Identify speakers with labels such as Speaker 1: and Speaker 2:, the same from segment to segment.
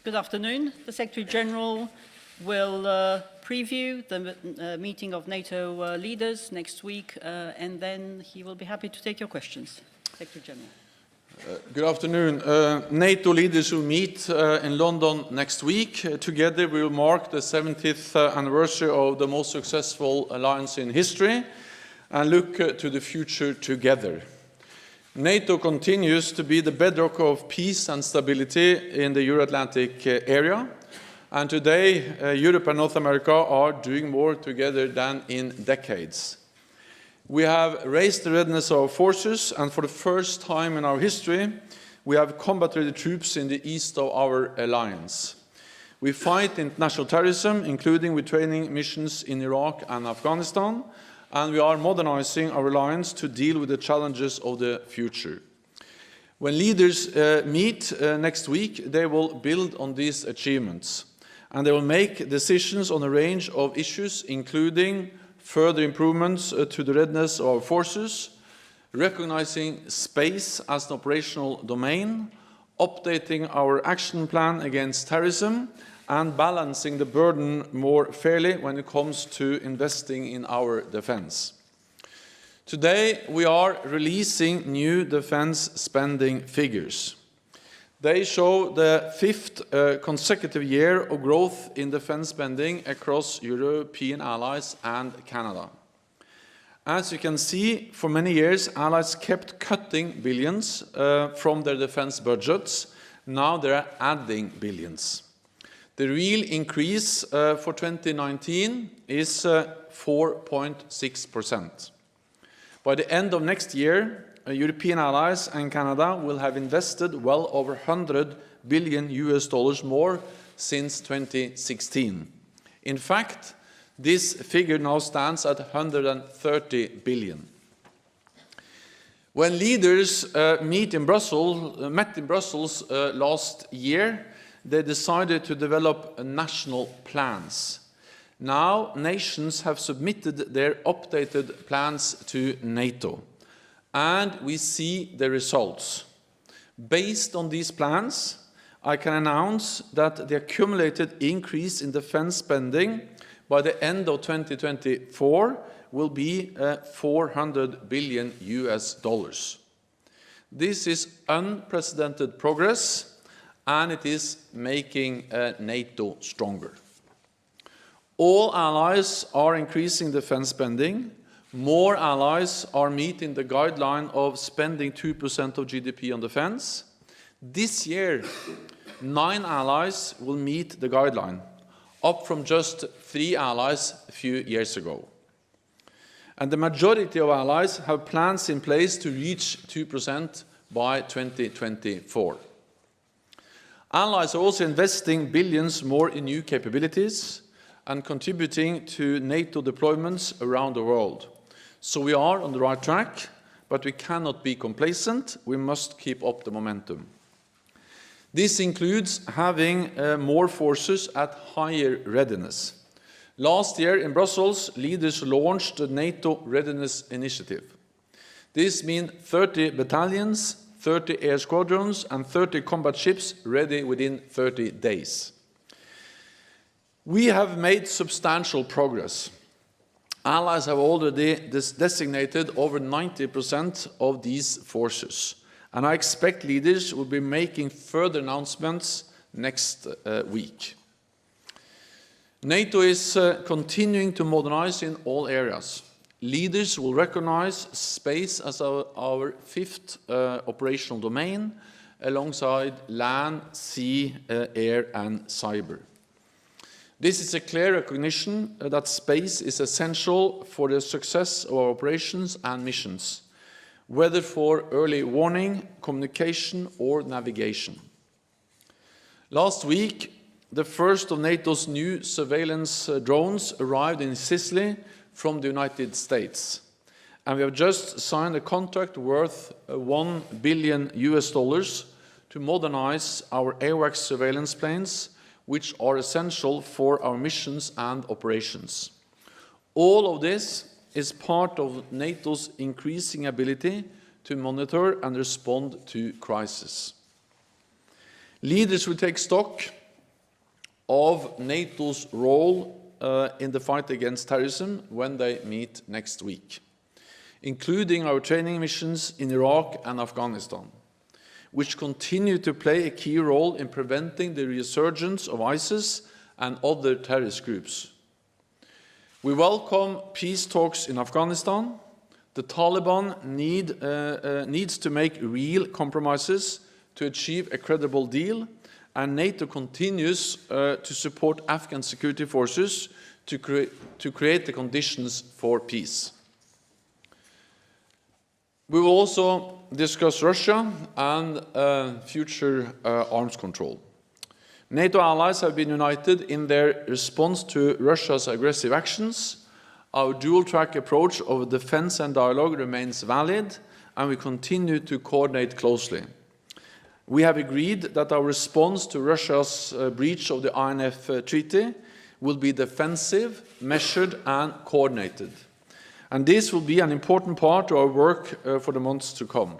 Speaker 1: Good afternoon. The Secretary General will preview the meeting of NATO leaders next week, and then he will be happy to take your questions. Secretary General.
Speaker 2: Good afternoon. NATO leaders will meet in London next week. Together we will mark the 70th anniversary of the most successful alliance in history and look to the future together. NATO continues to be the bedrock of peace and stability in the Euro-Atlantic area. And today, Europe and North America are doing more together than in decades. We have raised the readiness of our forces, and for the first time in our history, we have combat-ready troops in the east of our alliance. We fight international terrorism, including with training missions in Iraq and Afghanistan, and we are modernizing our alliance to deal with the challenges of the future. When leaders meet next week, they will build on these achievements, and they will make decisions on a range of issues, including further improvements to the readiness of our forces, recognizing space as an operational domain, updating our action plan against terrorism, and balancing the burden more fairly when it comes to investing in our defense. Today, we are releasing new defense spending figures. They show the fifth consecutive year of growth in defense spending across European allies and Canada. As you can see, for many years, allies kept cutting billions from their defense budgets. Now they're adding billions. The real increase for 2019 is 4.6%. By the end of next year, European allies and Canada will have invested well over $100 billion more since 2016. In fact, this figure now stands at $130 billion. When leaders met in Brussels last year, they decided to develop national plans. Now, nations have submitted their updated plans to NATO, and we see the results. Based on these plans, I can announce that the accumulated increase in defense spending by the end of 2024 will be $400 billion. This is unprecedented progress, and it is making NATO stronger. All allies are increasing defense spending. More allies are meeting the guideline of spending 2% of GDP on defense. This year, 9 allies will meet the guideline, up from just 3 allies a few years ago. And the majority of allies have plans in place to reach 2% by 2024. Allies are also investing billions more in new capabilities and contributing to NATO deployments around the world. So we are on the right track, but we cannot be complacent. We must keep up the momentum. This includes having more forces at higher readiness. Last year in Brussels, leaders launched the NATO Readiness Initiative. This means 30 battalions, 30 air squadrons, and 30 combat ships ready within 30 days. We have made substantial progress. Allies have already designated over 90% of these forces, and I expect leaders will be making further announcements next week. NATO is continuing to modernize in all areas. Leaders will recognize space as our fifth operational domain, alongside land, sea, air, and cyber. This is a clear recognition that space is essential for the success of our operations and missions, whether for early warning, communication, or navigation. Last week, the first of NATO's new surveillance drones arrived in Sicily from the United States, and we have just signed a contract worth $1 billion to modernize our AWACS surveillance planes, which are essential for our missions and operations. All of this is part of NATO's increasing ability to monitor and respond to crisis. Leaders will take stock of NATO's role in the fight against terrorism when they meet next week, including our training missions in Iraq and Afghanistan, which continue to play a key role in preventing the resurgence of ISIS and other terrorist groups. We welcome peace talks in Afghanistan. The Taliban needs to make real compromises to achieve a credible deal, and NATO continues to support Afghan security forces to create the conditions for peace. We will also discuss Russia and future arms control. NATO allies have been united in their response to Russia's aggressive actions. Our dual-track approach of defense and dialogue remains valid, and we continue to coordinate closely. We have agreed that our response to Russia's breach of the INF Treaty will be defensive, measured, and coordinated. And this will be an important part of our work for the months to come.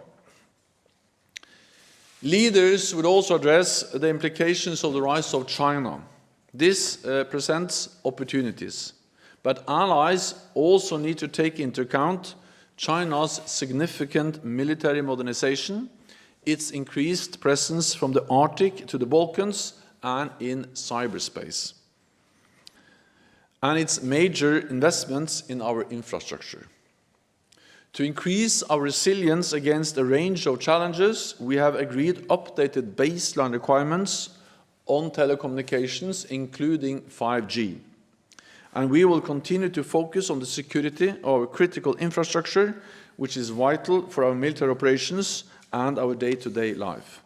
Speaker 2: Leaders will also address the implications of the rise of China. This presents opportunities, but allies also need to take into account China's significant military modernization, its increased presence from the Arctic to the Balkans and in cyberspace, and its major investments in our infrastructure. To increase our resilience against a range of challenges, we have agreed updated baseline requirements on telecommunications, including 5G. And we will continue to focus on the security of our critical infrastructure, which is vital for our military operations and our day-to-day life.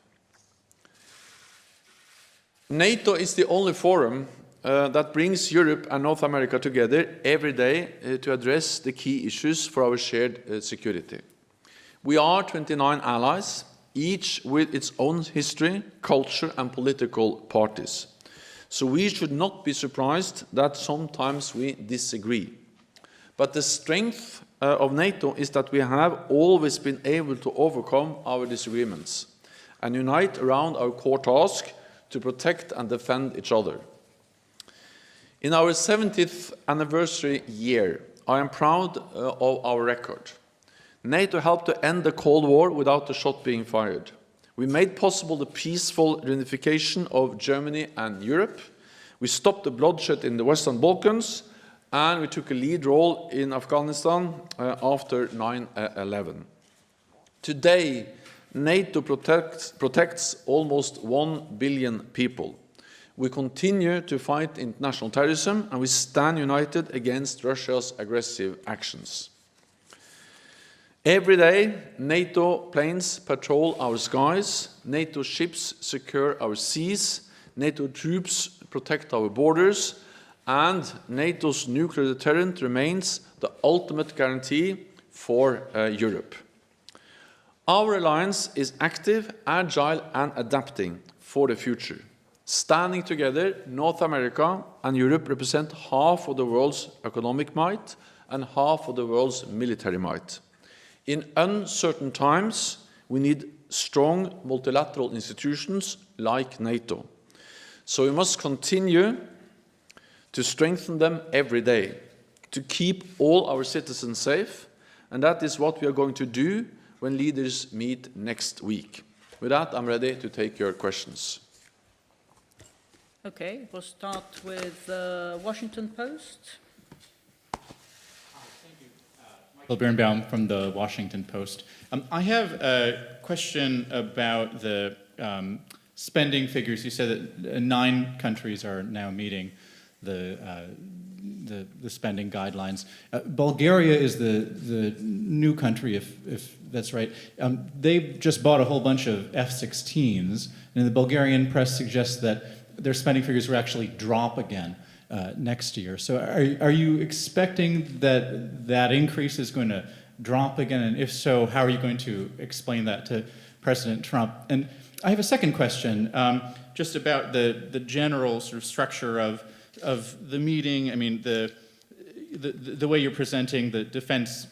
Speaker 2: NATO is the only forum that brings Europe and North America together every day to address the key issues for our shared security. We are 29 allies, each with its own history, culture, and political parties. So we should not be surprised that sometimes we disagree. But the strength of NATO is that we have always been able to overcome our disagreements and unite around our core task to protect and defend each other. In our 70th anniversary year, I am proud of our record. NATO helped to end the Cold War without a shot being fired. We made possible the peaceful reunification of Germany and Europe. We stopped the bloodshed in the Western Balkans, and we took a lead role in Afghanistan after 9/11. Today, NATO protects almost 1 billion people. We continue to fight international terrorism, and we stand united against Russia's aggressive actions. Every day, NATO planes patrol our skies, NATO ships secure our seas, NATO troops protect our borders, and NATO's nuclear deterrent remains the ultimate guarantee for Europe. Our alliance is active, agile, and adapting for the future. Standing together, North America and Europe represent half of the world's economic might and half of the world's military might. In uncertain times, we need strong multilateral institutions like NATO. So we must continue to strengthen them every day, to keep all our citizens safe, and that is what we are going to do when leaders meet next week. With that, I'm ready to take your questions.
Speaker 1: Okay, we'll start with Washington Post.
Speaker 3: Michael Birnbaum from the Washington Post. I have a question about the spending figures. You said that 9 countries are now meeting the spending guidelines. Bulgaria is the new country, if that's right. They've just bought a whole bunch of F-16s, and the Bulgarian press suggests that their spending figures will actually drop again next year. So are you expecting that increase is going to drop again? And if so, how are you going to explain that to President Trump? And I have a second question, just about the general sort of structure of the meeting. I mean, the way you're presenting the defense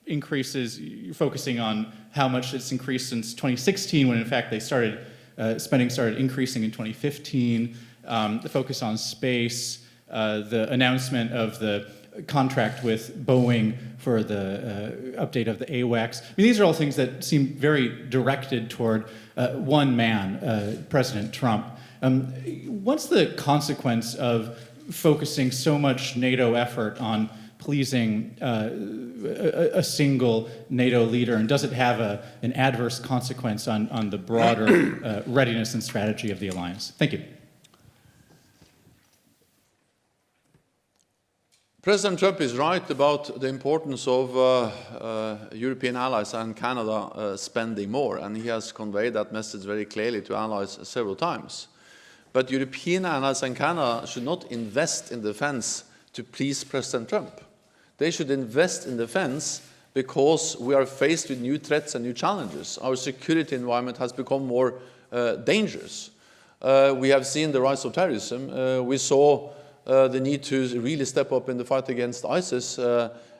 Speaker 3: increases, you're focusing on how much it's increased since 2016, when in fact they spending started increasing in 2015. the focus on space, the announcement of the contract with Boeing for the update of the AWACS. I mean, these are all things that seem very directed toward one man, President Trump. What's the consequence of focusing so much NATO effort on pleasing a single NATO leader, and does it have an adverse consequence on the broader readiness and strategy of the alliance? Thank you.
Speaker 2: President Trump is right about the importance of European allies and Canada spending more, and he has conveyed that message very clearly to allies several times. But European allies and Canada should not invest in defense to please President Trump. They should invest in defense because we are faced with new threats and new challenges. Our security environment has become more dangerous. We have seen the rise of terrorism. We saw the need to really step up in the fight against ISIS,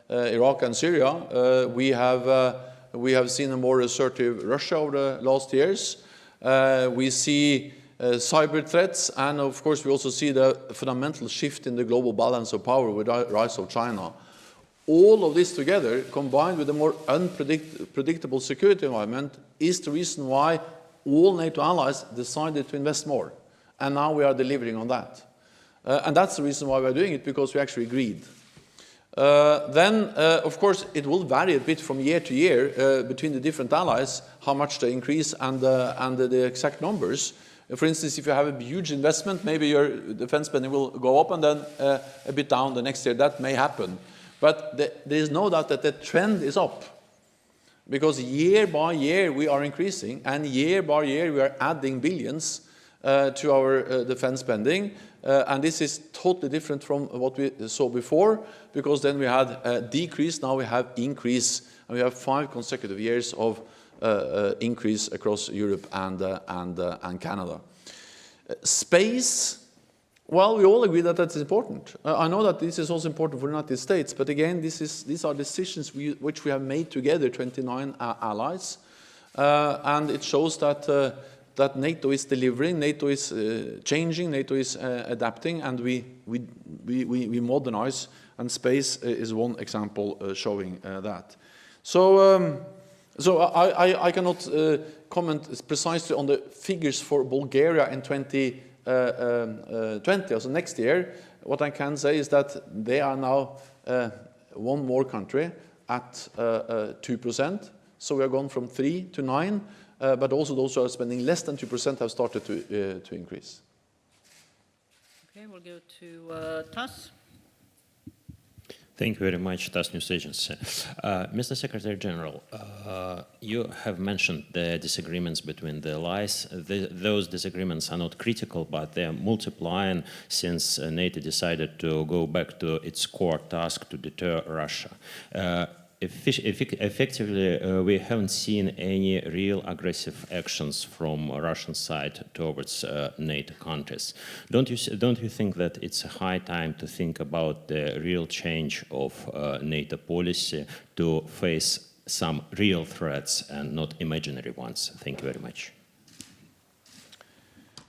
Speaker 2: Iraq and Syria. We have seen a more assertive Russia over the last years. We see cyber threats, and of course we also see the fundamental shift in the global balance of power with the rise of China. All of this together, combined with a more unpredictable security environment, is the reason why all NATO allies decided to invest more. And now we are delivering on that. And that's the reason why we're doing it, because we actually agreed. Of course, it will vary a bit from year to year between the different allies, how much they increase and the exact numbers. For instance, if you have a huge investment, maybe your defense spending will go up and then a bit down the next year. That may happen. But there is no doubt that the trend is up. Because year by year we are increasing, and year by year we are adding billions to our defense spending. And this is totally different from what we saw before, because then we had a decrease, now we have increase, and we have 5 consecutive years of increase across Europe and Canada. Space, well, we all agree that that's important. I know that this is also important for the United States, but again, these are decisions which we have made together, 29 allies, and it shows that NATO is delivering, NATO is changing, NATO is adapting, and we modernize, and space is one example showing that. So I cannot comment precisely on the figures for Bulgaria in 2020, also next year. What I can say is that they are now one more country at 2%. So we have gone from 3 to 9. But also those who are spending less than 2% have started to increase.
Speaker 1: Okay, we'll go to TASS.
Speaker 4: Thank you very much, TASS News Agency. Mr. Secretary General, you have mentioned the disagreements between the allies. Those disagreements are not critical, but they are multiplying since NATO decided to go back to its core task to deter Russia. Effectively, we haven't seen any real aggressive actions from Russian side towards NATO countries. Don't you think that it's a high time to think about the real change of NATO policy to face some real threats and not imaginary ones? Thank you very much.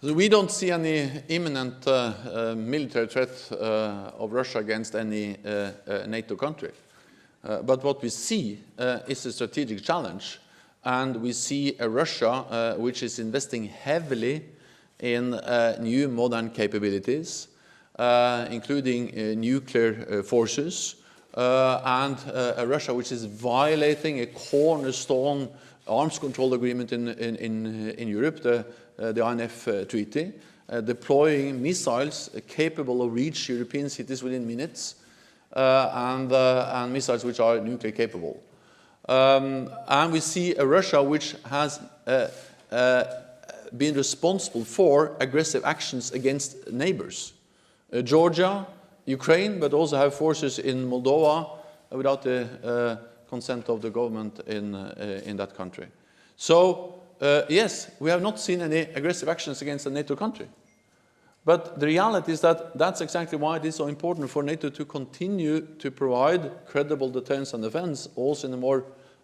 Speaker 2: We don't see any imminent military threat of Russia against any NATO country. But what we see is a strategic challenge, and we see a Russia which is investing heavily in new modern capabilities, including nuclear forces, and a Russia which is violating a cornerstone arms control agreement in Europe, the INF Treaty, deploying missiles capable of reach European cities within minutes, and missiles which are nuclear capable. And we see a Russia which has been responsible for aggressive actions against neighbors. Georgia, Ukraine, but also have forces in Moldova without the consent of the government in that country. So, yes, we have not seen any aggressive actions against a NATO country. But the reality is that that's exactly why it is so important for NATO to continue to provide credible deterrence and defense, also in a more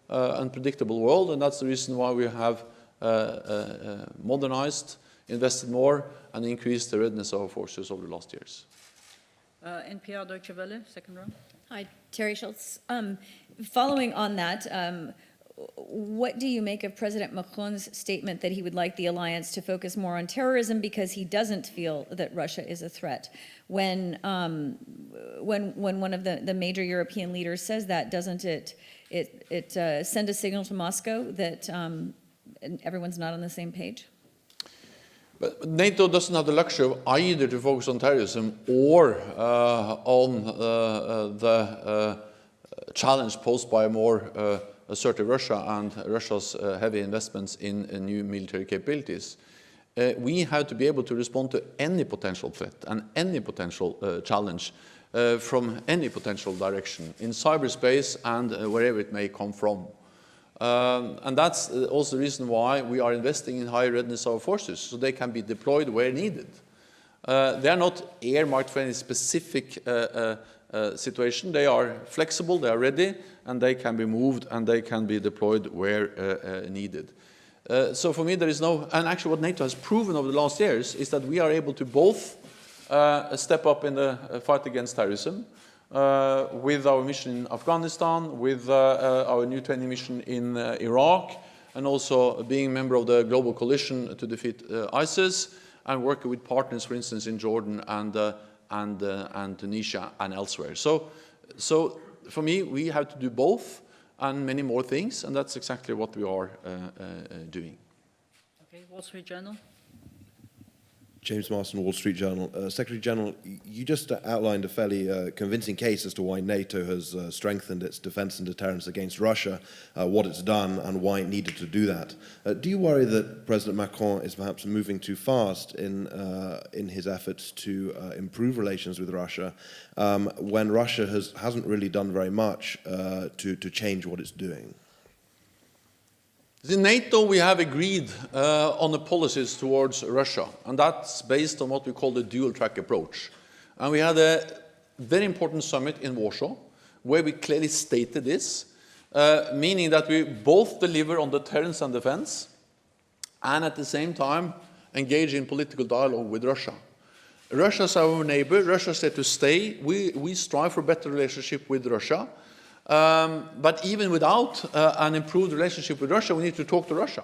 Speaker 2: unpredictable world, and that's the reason why we have modernized, invested more and increased the readiness of our forces over the last years.
Speaker 1: NPR Deutsche Welle, second round.
Speaker 5: Hi, Terry Schultz. Following on that, what do you make of President Macron's statement that he would like the alliance to focus more on terrorism because he doesn't feel that Russia is a threat? When one of the major European leaders says that, doesn't it send a signal to Moscow that everyone's not on the same page?
Speaker 2: But NATO doesn't have the luxury of either to focus on terrorism or on the challenge posed by a more assertive Russia and Russia's heavy investments in new military capabilities. We have to be able to respond to any potential threat and any potential challenge from any potential direction in cyberspace and wherever it may come from. And that's also the reason why we are investing in higher readiness of our forces, so they can be deployed where needed. They are not earmarked for any specific situation. They are flexible, they are ready, and they can be moved and they can be deployed where needed. So for me, there is no, and actually what NATO has proven over the last years is that we are able to both step up in the fight against terrorism with our mission in Afghanistan, with our new training mission in Iraq, and also being a member of the global coalition to defeat ISIS, and working with partners, for instance, in Jordan and Tunisia and elsewhere. So for me, we have to do both and many more things, and that's exactly what we are doing.
Speaker 1: Okay, Wall Street Journal.
Speaker 6: James Marston, Wall Street Journal. Secretary General, you just outlined a fairly convincing case as to why NATO has strengthened its defense and deterrence against Russia, what it's done, and why it needed to do that. Do you worry that President Macron is perhaps moving too fast in his efforts to improve relations with Russia when Russia hasn't really done very much to change what it's doing?
Speaker 2: In NATO, we have agreed on the policies towards Russia, and that's based on what we call the dual-track approach. And we had a very important summit in Warsaw, where we clearly stated this, meaning that we both deliver on deterrence and defense, and at the same time engage in political dialogue with Russia. Russia is our neighbor, Russia is there to stay. We strive for a better relationship with Russia. But even without an improved relationship with Russia, we need to talk to Russia,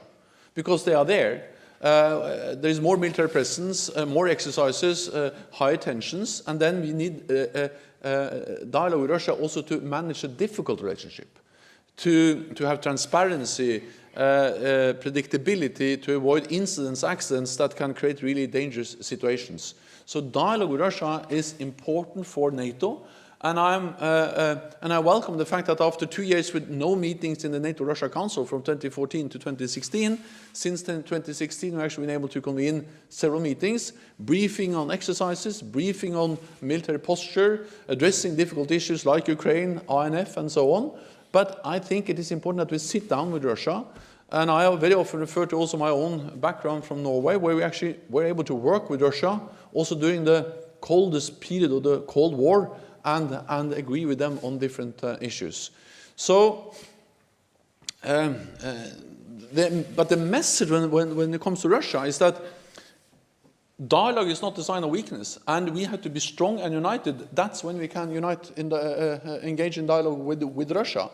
Speaker 2: because they are there. There is more military presence, more exercises, higher tensions, and then we need dialogue with Russia also to manage a difficult relationship, to have transparency, predictability, to avoid incidents, accidents that can create really dangerous situations. So dialogue with Russia is important for NATO. And I welcome the fact that after 2 years with no meetings in the Nato-Russia Council from 2014 to 2016, since 2016 we've actually been able to convene several meetings, briefing on exercises, briefing on military posture, addressing difficult issues like Ukraine, INF, and so on. But I think it is important that we sit down with Russia, and I very often refer to also my own background from Norway, where we actually were able to work with Russia, also during the coldest period of the Cold War, and agree with them on different issues. So, but the message when it comes to Russia is that dialogue is not a sign of weakness, and we have to be strong and united. That's when we can unite in engage in dialogue with Russia.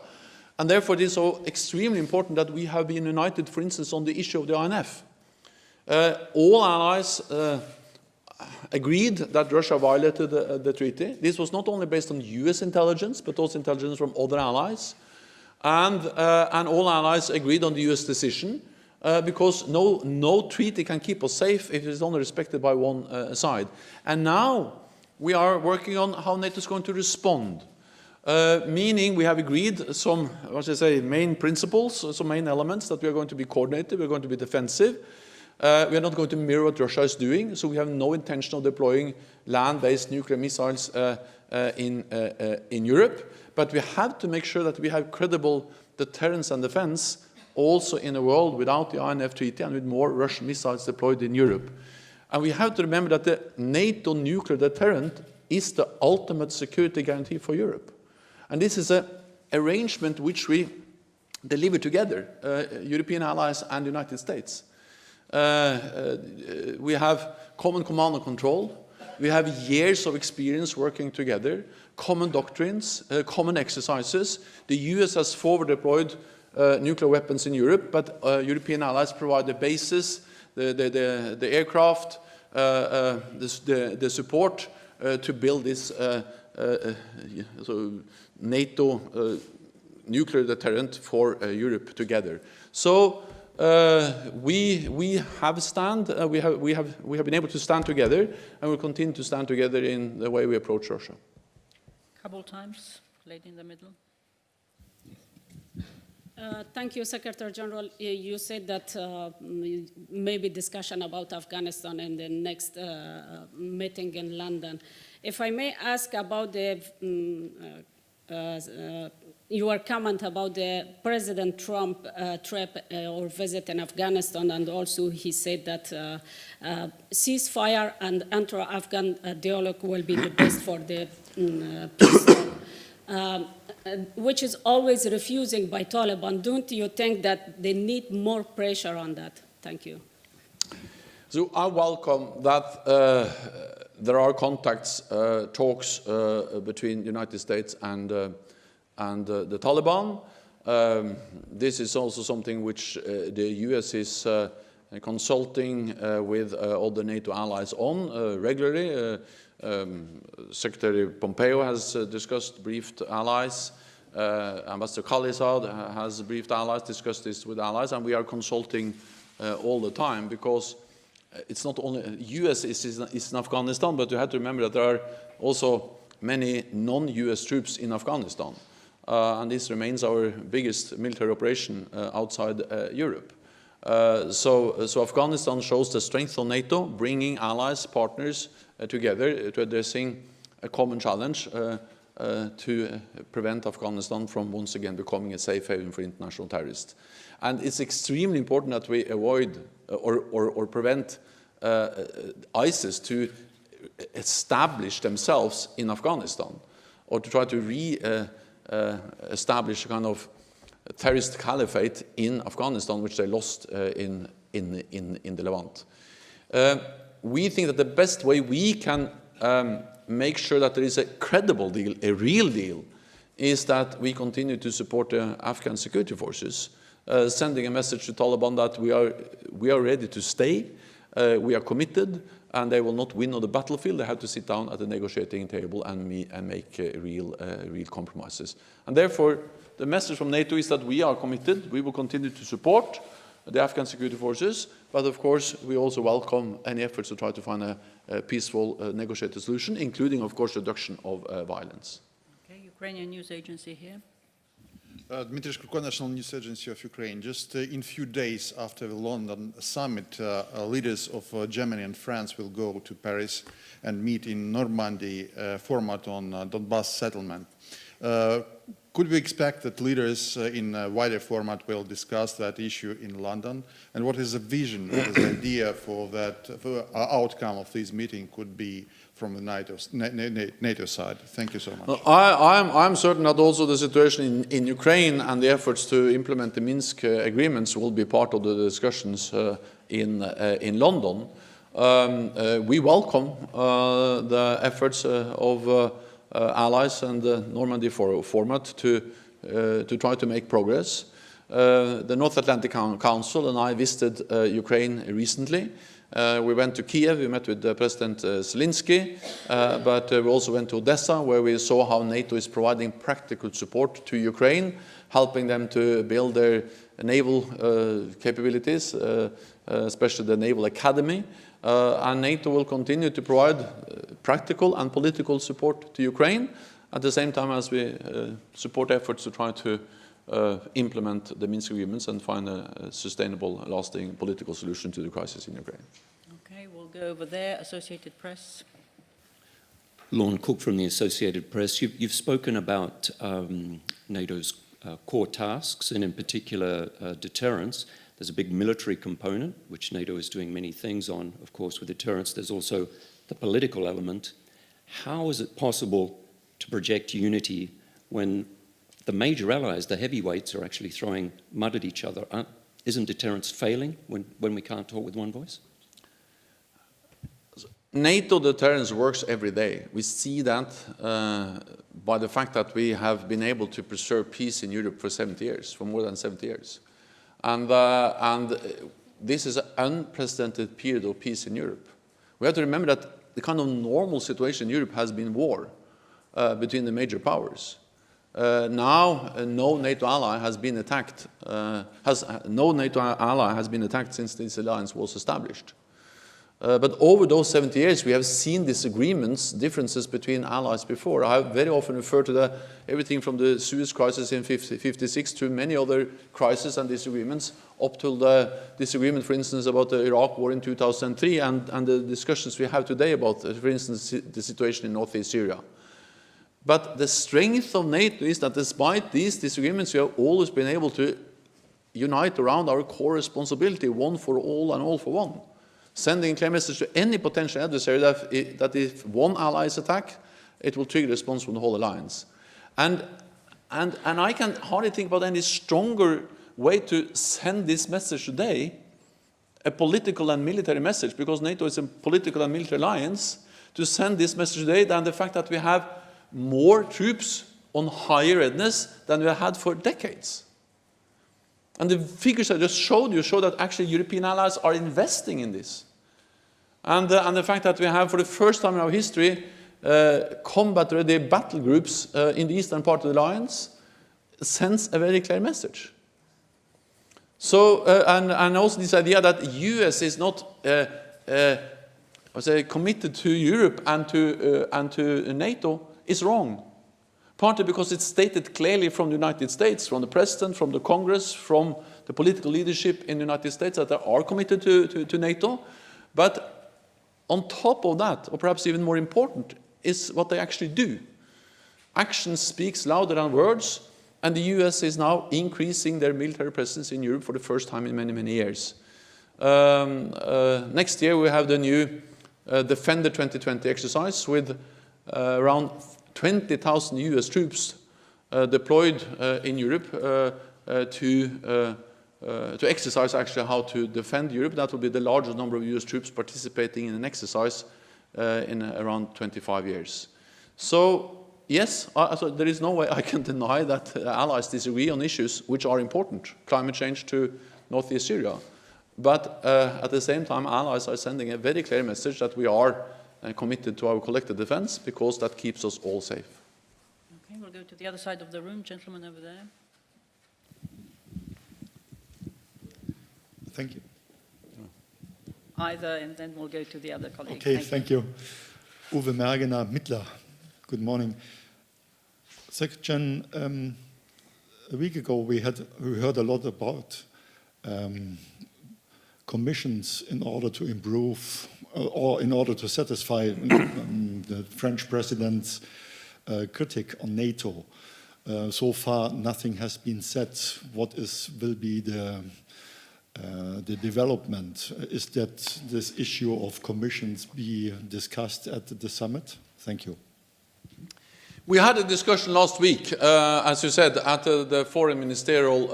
Speaker 2: And therefore it is so extremely important that we have been united, for instance, on the issue of the INF. All allies agreed that Russia violated the treaty. This was not only based on US intelligence, but also intelligence from other allies. And all allies agreed on the US decision, because no treaty can keep us safe if it is only respected by one side. And now we are working on how NATO is going to respond. Meaning we have agreed some, main principles, some main elements, that we are going to be coordinated, we are going to be defensive. We are not going to mirror what Russia is doing, so we have no intention of deploying land-based nuclear missiles in Europe. But we have to make sure that we have credible deterrence and defense also in a world without the INF Treaty and with more Russian missiles deployed in Europe. And we have to remember that the NATO nuclear deterrent is the ultimate security guarantee for Europe. And this is an arrangement which we deliver together, European allies and the United States. We have common command and control. We have years of experience working together, common doctrines, common exercises. The US has forward deployed nuclear weapons in Europe, but European allies provide the basis, the aircraft, the support to build this NATO nuclear deterrent for Europe together. So we have been able to stand together, and we'll continue to stand together in the way we approach Russia.
Speaker 1: Couple times, lady in the middle.
Speaker 7: Thank you, Secretary General. You said that maybe discussion about Afghanistan in the next meeting in London. If I may ask about your comment about the President Trump trip or visit in Afghanistan, and also he said that ceasefire and inter-Afghan dialogue will be the best for the peace. Which is always refusing by Taliban. Don't you think that they need more pressure on that? Thank you.
Speaker 2: So I welcome that there are contacts, talks between the United States and the Taliban. This is also something which the US is consulting with all the NATO allies on regularly. Secretary Pompeo has briefed allies. Ambassador Khalilzad has briefed allies, discussed this with allies, and we are consulting all the time, because it's not only US is in Afghanistan, but you have to remember that there are also many non-US troops in Afghanistan, and this remains our biggest military operation outside Europe. So Afghanistan shows the strength of NATO, bringing allies, partners together to addressing a common challenge to prevent Afghanistan from once again becoming a safe haven for international terrorists. And it's extremely important that we avoid or prevent ISIS to establish themselves in Afghanistan, or to try to re-establish a kind of terrorist caliphate in Afghanistan, which they lost in the Levant. We think that the best way we can make sure that there is a credible deal, a real deal, is that we continue to support the Afghan security forces, sending a message to Taliban that we are ready to stay, we are committed, and they will not win on the battlefield. They have to sit down at the negotiating table and make real compromises. And therefore, the message from NATO is that we are committed. We will continue to support the Afghan security forces, but of course we also welcome any efforts to try to find a peaceful negotiated solution, including of course reduction of violence.
Speaker 1: Okay, Ukrainian news agency here.
Speaker 8: Dmitry Shkurko, National News Agency of Ukraine. Just in few days after the London summit, leaders of Germany and France will go to Paris and meet in Normandy format on Donbass settlement. Could we expect that leaders in a wider format will discuss that issue in London? And what is the vision, what is the idea for that outcome of this meeting could be from the NATO side? Thank you so much.
Speaker 2: I'm certain that also the situation in Ukraine and the efforts to implement the Minsk agreements will be part of the discussions in London. We welcome the efforts of allies and the Normandy format to try to make progress. The North Atlantic Council and I visited Ukraine recently. We went to Kiev, we met with President Zelensky, but we also went to Odessa, where we saw how NATO is providing practical support to Ukraine, helping them to build their naval capabilities, especially the Naval Academy. And NATO will continue to provide practical and political support to Ukraine, at the same time as we support efforts to try to implement the Minsk agreements and find a sustainable, lasting political solution to the crisis in Ukraine.
Speaker 1: Okay, we'll go over there. Associated Press.
Speaker 9: Lorne Cook from the Associated Press. You've spoken about NATO's core tasks, and in particular deterrence. There's a big military component, which NATO is doing many things on, of course, with deterrence. There's also the political element. How is it possible to project unity when the major allies, the heavyweights, are actually throwing mud at each other? Isn't deterrence failing when we can't talk with one voice?
Speaker 2: NATO deterrence works every day. We see that by the fact that we have been able to preserve peace in Europe for 70 years, for more than 70 years. And this is an unprecedented period of peace in Europe. We have to remember that the kind of normal situation in Europe has been war between the major powers. Now, no NATO ally has been attacked. No NATO ally has been attacked since this alliance was established. But over those 70 years, we have seen disagreements, differences between allies before. I have very often referred to everything from the Suez crisis in 1956 to many other crises and disagreements, up to the disagreement, for instance, about the Iraq war in 2003, and the discussions we have today about, for instance, the situation in northeast Syria. But the strength of NATO is that despite these disagreements, we have always been able to unite around our core responsibility, one for all and all for one. Sending a clear message to any potential adversary that if one ally is attacked, it will trigger a response from the whole alliance. And I can hardly think about any stronger way to send this message today, a political and military message, because NATO is a political and military alliance, to send this message today than the fact that we have more troops on higher readiness than we have had for decades. And the figures I just showed you show that actually European allies are investing in this. And the fact that we have, for the first time in our history, combat-ready battle groups in the eastern part of the alliance sends a very clear message. So, and also this idea that the US is not committed to Europe and to NATO is wrong. Partly because it's stated clearly from the United States, from the President, from the Congress, from the political leadership in the United States that they are committed to NATO. But on top of that, or perhaps even more important, is what they actually do. Action speaks louder than words, and the US is now increasing their military presence in Europe for the first time in many, many years. Next year we have the new Defender 2020 exercise with around 20,000 US troops deployed in Europe to exercise actually how to defend Europe. That will be the largest number of US troops participating in an exercise in around 25 years. So yes, so there is no way I can deny that allies disagree on issues which are important, climate change to northeast Syria. But at the same time, allies are sending a very clear message that we are committed to our collective defense because that keeps us all safe.
Speaker 1: Okay, we'll go to the other side of the room, gentleman over there.
Speaker 10: Thank you.
Speaker 1: Either, and then we'll go to the other colleague.
Speaker 10: Okay, thank you. Uwe Mergener, Mittler. Good morning. Secretary, a week ago we heard a lot about commissions in order to improve or in order to satisfy the French president's critique on NATO. So far, nothing has been said. What will be the development? Is that this issue of commissions be discussed at the summit? Thank you.
Speaker 2: We had a discussion last week, as you said, at the foreign ministerial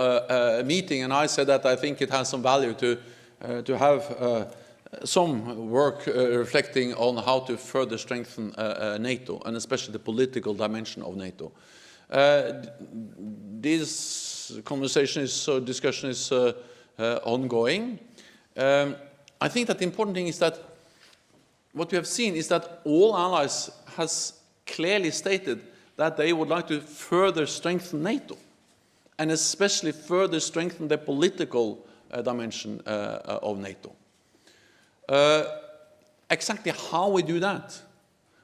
Speaker 2: meeting, and I said that I think it has some value to have some work reflecting on how to further strengthen NATO, and especially the political dimension of NATO. This discussion is ongoing. I think that the important thing is that what we have seen is that all allies has clearly stated that they would like to further strengthen NATO, and especially further strengthen the political dimension of NATO. Exactly how we do that,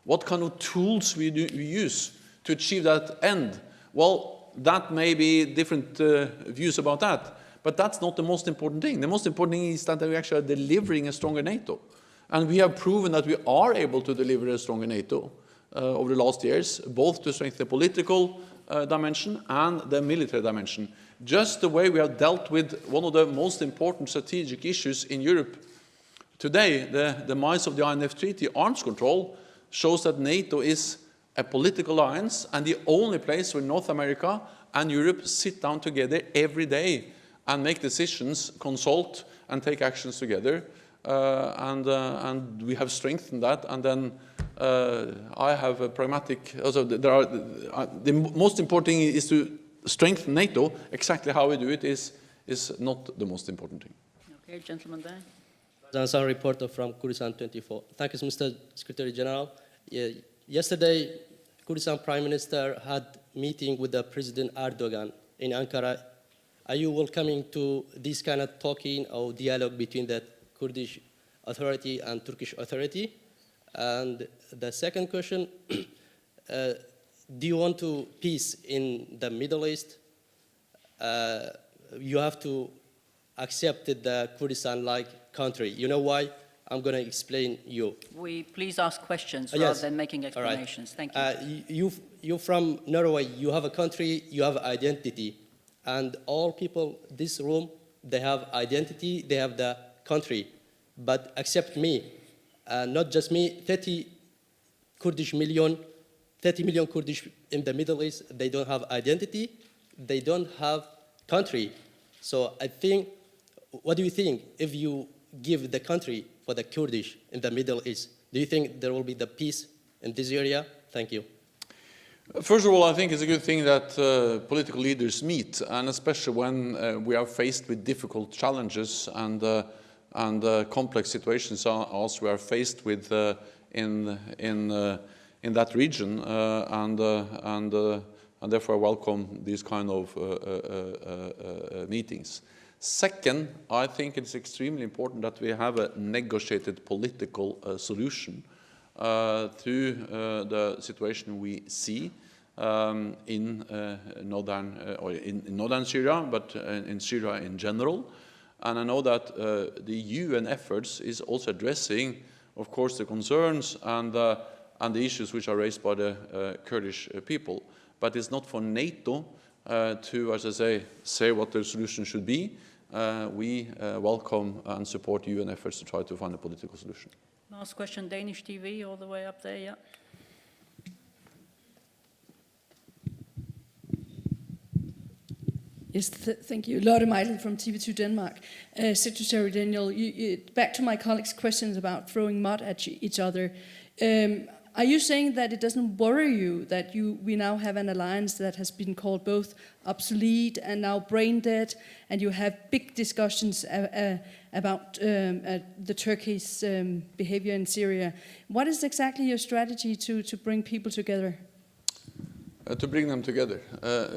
Speaker 2: what kind of tools we use to achieve that end, well, that may be different views about that, but that's not the most important thing. The most important thing is that we actually are delivering a stronger NATO. And we have proven that we are able to deliver a stronger NATO over the last years, both to strengthen the political dimension and the military dimension. Just the way we have dealt with one of the most important strategic issues in Europe today, the demise of the INF Treaty, arms control, shows that NATO is a political alliance and the only place where North America and Europe sit down together every day and make decisions, consult, and take actions together. And we have strengthened that. And then I have a pragmatic. Also, the most important thing is to strengthen NATO. Exactly how we do it is not the most important thing.
Speaker 1: Okay, gentleman there.
Speaker 11: Zansan reporter from Kurdistan 24. Thank you, Mr. Secretary General. Yesterday, Kurdistan Prime Minister had meeting with the President Erdogan in Ankara. Are you welcoming to this kind of talking or dialogue between the Kurdish Authority and Turkish Authority? And the second question, do you want to peace in the Middle East? You have to accept the Kurdistan-like country. You know why? I'm going to explain you.
Speaker 1: We please ask questions
Speaker 11: Yes.
Speaker 1: rather than making explanations.
Speaker 11: All right.
Speaker 1: Thank you.
Speaker 11: You from Norway, you have a country, you have identity. And all people, this room, they have identity, they have the country. But accept me, not just me, 30 million Kurdish in the Middle East, they don't have identity, they don't have country. So I think, what do you think if you give the country for the Kurdish in the Middle East? Do you think there will be the peace in this area? Thank you.
Speaker 2: First of all, I think it's a good thing that political leaders meet, and especially when we are faced with difficult challenges and complex situations as we are faced with in that region, and therefore I welcome these kind of meetings. Second, I think it's extremely important that we have a negotiated political solution to the situation we see in northern Syria, but in Syria in general. And I know that the UN efforts is also addressing, of course, the concerns and the issues which are raised by the Kurdish people. But it's not for NATO to, as I say what the solution should be. We welcome and support UN efforts to try to find a political solution.
Speaker 1: Last question, Danish TV, all the way up there, yeah.
Speaker 12: Yes, thank you. Lotte Meidel from TV2 Denmark. Secretary Daniel, back to my colleagues' questions about throwing mud at each other. Are you saying that it doesn't worry you that we now have an alliance that has been called both obsolete and now brain dead, and you have big discussions about the Turkey's behavior in Syria? What is exactly your strategy to bring people together?
Speaker 2: To bring them together,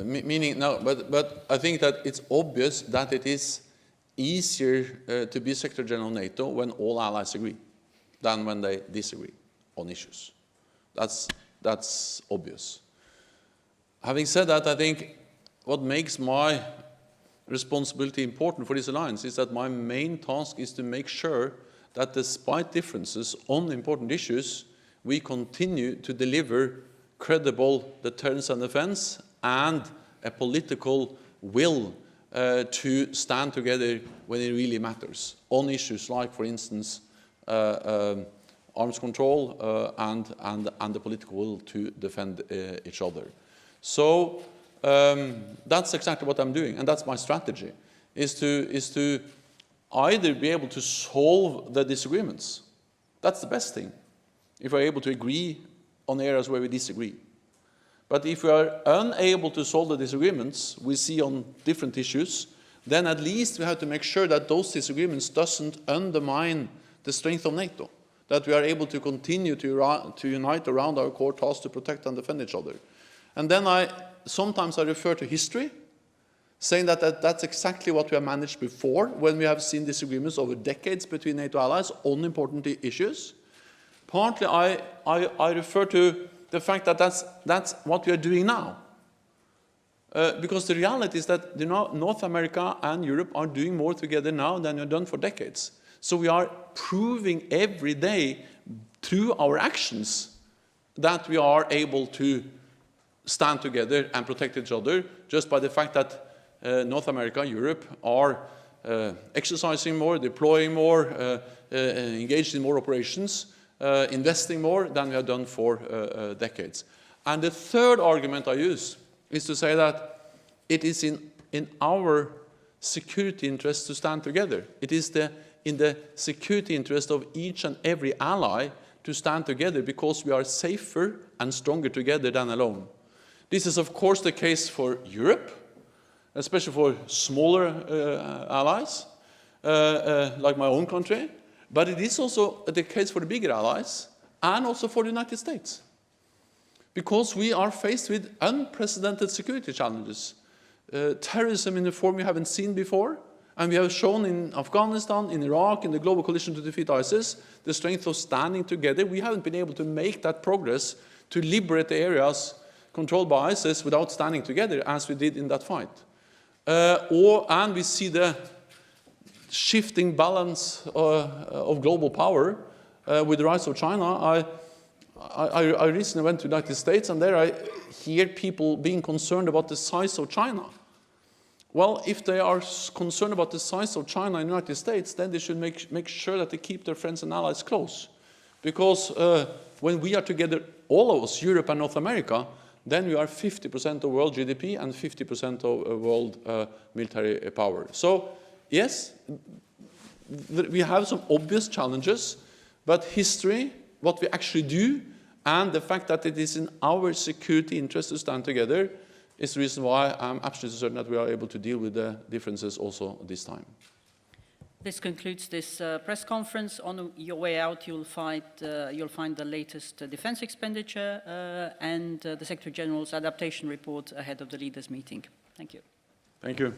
Speaker 2: meaning no, but I think that it's obvious that it is easier to be Secretary General of NATO when all allies agree than when they disagree on issues. That's obvious. Having said that, I think what makes my responsibility important for this alliance is that my main task is to make sure that despite differences on important issues, we continue to deliver credible deterrence and defense and a political will to stand together when it really matters on issues like, for instance, arms control and the political will to defend each other. So that's exactly what I'm doing, and that's my strategy, is to either be able to solve the disagreements. That's the best thing, if we're able to agree on areas where we disagree. But if we are unable to solve the disagreements we see on different issues, then at least we have to make sure that those disagreements doesn't undermine the strength of NATO, that we are able to continue to unite around our core task to protect and defend each other. And then sometimes I refer to history, saying that that's exactly what we have managed before when we have seen disagreements over decades between NATO allies on important issues. Partly I refer to the fact that that's what we are doing now. Because the reality is that North America and Europe are doing more together now than we've done for decades. So we are proving every day through our actions that we are able to stand together and protect each other just by the fact that North America and Europe are exercising more, deploying more, engaged in more operations, investing more than we have done for decades. And the third argument I use is to say that it is in our security interest to stand together. It is in the security interest of each and every ally to stand together, because we are safer and stronger together than alone. This is, of course, the case for Europe, especially for smaller allies, like my own country, but it is also the case for the bigger allies, and also for the United States. Because we are faced with unprecedented security challenges. Terrorism in a form we haven't seen before, and we have shown in Afghanistan, in Iraq, in the global coalition to defeat ISIS, the strength of standing together. We haven't been able to make that progress to liberate the areas controlled by ISIS without standing together, as we did in that fight. And we see the shifting balance of global power with the rise of China. I recently went to the United States, and there I hear people being concerned about the size of China. Well, if they are concerned about the size of China in the United States, then they should make sure that they keep their friends and allies close. Because when we are together, all of us, Europe and North America, then we are 50% of world GDP and 50% of world military power. So, yes, we have some obvious challenges, but history, what we actually do, and the fact that it is in our security interest to stand together is the reason why I'm absolutely certain that we are able to deal with the differences also this time.
Speaker 1: This concludes this press conference. On your way out, you'll find the latest defense expenditure and the Secretary General's adaptation report ahead of the leaders' meeting. Thank you.
Speaker 2: Thank you.